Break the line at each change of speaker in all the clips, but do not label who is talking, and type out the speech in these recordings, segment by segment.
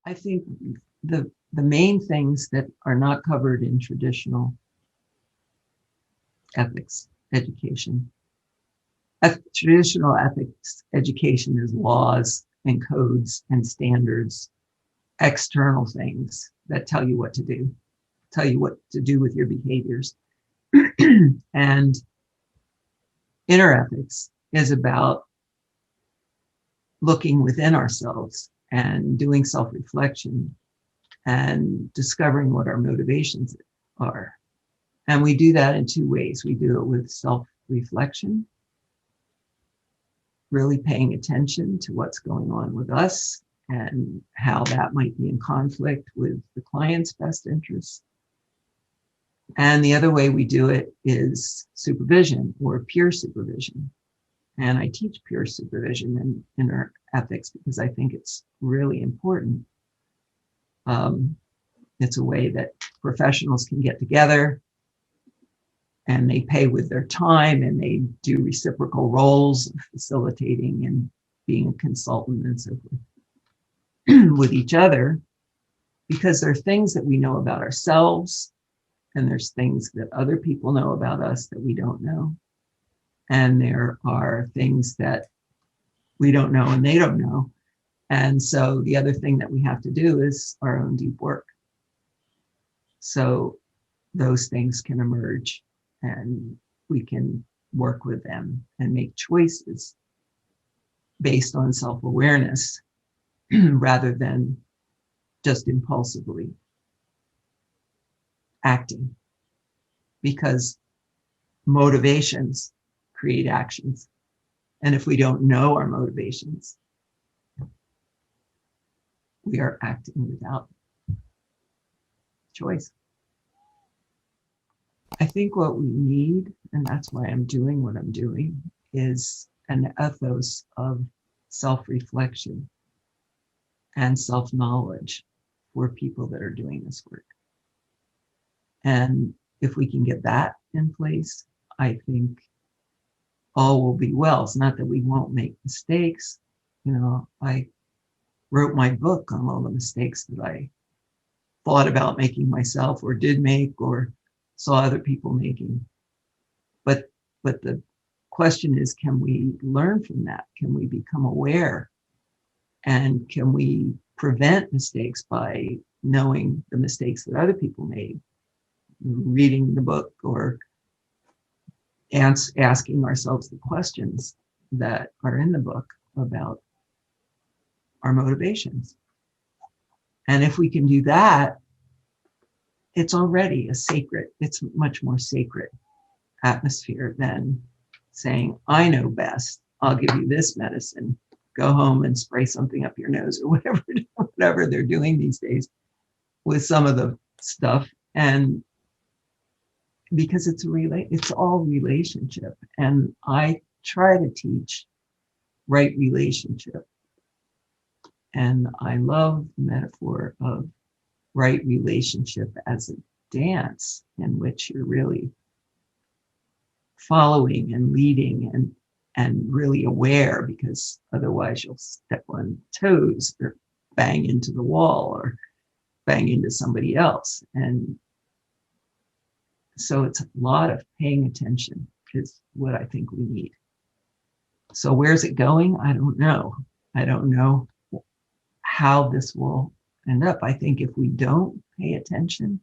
I think the main things that are not covered in traditional ethics education. Traditional ethics education is laws and codes and standards, external things that tell you what to do, tell you what to do with your behaviors. And inner ethics is about looking within ourselves and doing self-reflection and discovering what our motivations are. And we do that in two ways. We do it with self-reflection, really paying attention to what's going on with us and how that might be in conflict with the client's best interests. And the other way we do it is supervision or peer supervision. And I teach peer supervision in inner ethics because I think it's really important. It's a way that professionals can get together and they pay with their time and they do reciprocal roles of facilitating and being a consultant and so forth with each other, because there are things that we know about ourselves and there's things that other people know about us that we don't know. And there are things that we don't know and they don't know. And so the other thing that we have to do is our own deep work. So those things can emerge and we can work with them and make choices based on self-awareness rather than just impulsively acting, because motivations create actions. And if we don't know our motivations, we are acting without choice. I think what we need, and that's why I'm doing what I'm doing, is an ethos of self-reflection and self-knowledge for people that are doing this work. And if we can get that in place, I think all will be well. It's not that we won't make mistakes. You know, I wrote my book on all the mistakes that I thought about making myself or did make or saw other people making. But the question is, can we learn from that? Can we become aware? And can we prevent mistakes by knowing the mistakes that other people made, reading the book or asking ourselves the questions that are in the book about our motivations? And if we can do that, it's already it's much more sacred atmosphere than saying, I know best, I'll give you this medicine, go home and spray something up your nose or whatever they're doing these days with some of the stuff. And because it's all relationship. And I try to teach right relationship. And I love the metaphor of right relationship as a dance in which you're really following and leading and really aware, because otherwise you'll step on toes or bang into the wall or bang into somebody else. And so it's a lot of paying attention is what I think we need. So where's it going? I don't know. I don't know how this will end up. I think if we don't pay attention,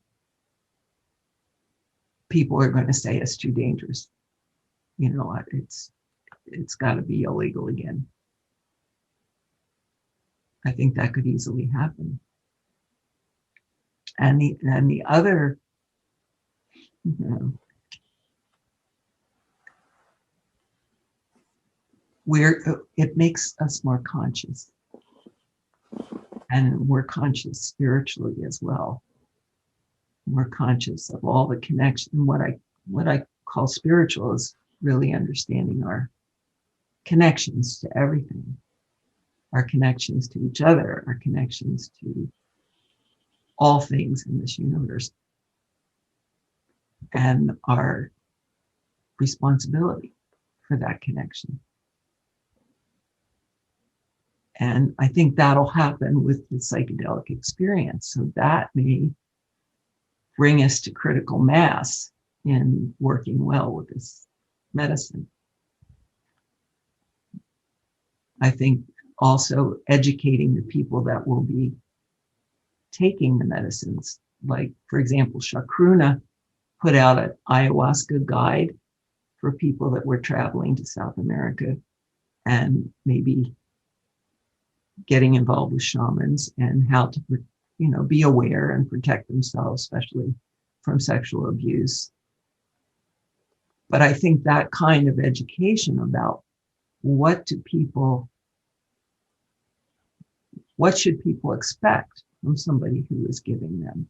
people are going to say it's too dangerous. You know, it's got to be illegal again. I think that could easily happen. And the other, it makes us more conscious, and we're conscious spiritually as well. We're conscious of all the connection. What I call spiritual is really understanding our connections to everything, our connections to each other, our connections to all things in this universe, and our responsibility for that connection. And I think that'll happen with the psychedelic experience. So that may bring us to critical mass in working well with this medicine. I think also educating the people that will be taking the medicines. Like, for example, Shakruna put out an ayahuasca guide for people that were traveling to South America and maybe getting involved with shamans and how to, be aware and protect themselves, especially from sexual abuse. But I think that kind of education about what should people expect from somebody who is giving them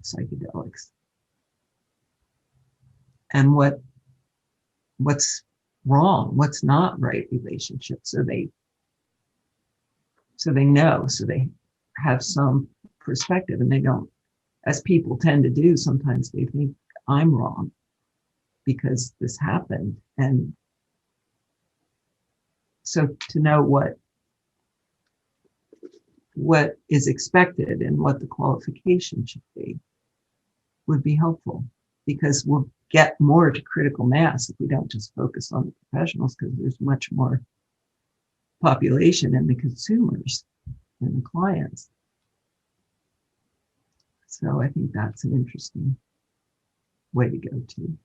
psychedelics, and what's wrong, what's not right relationship, so they know, so they have some perspective, and they don't, as people tend to do, sometimes they think I'm wrong because this happened. And so to know what is expected and what the qualification should be would be helpful, because we'll get more to critical mass if we don't just focus on the professionals, because there's much more population in the consumers and the clients. So I think that's an interesting way to go to.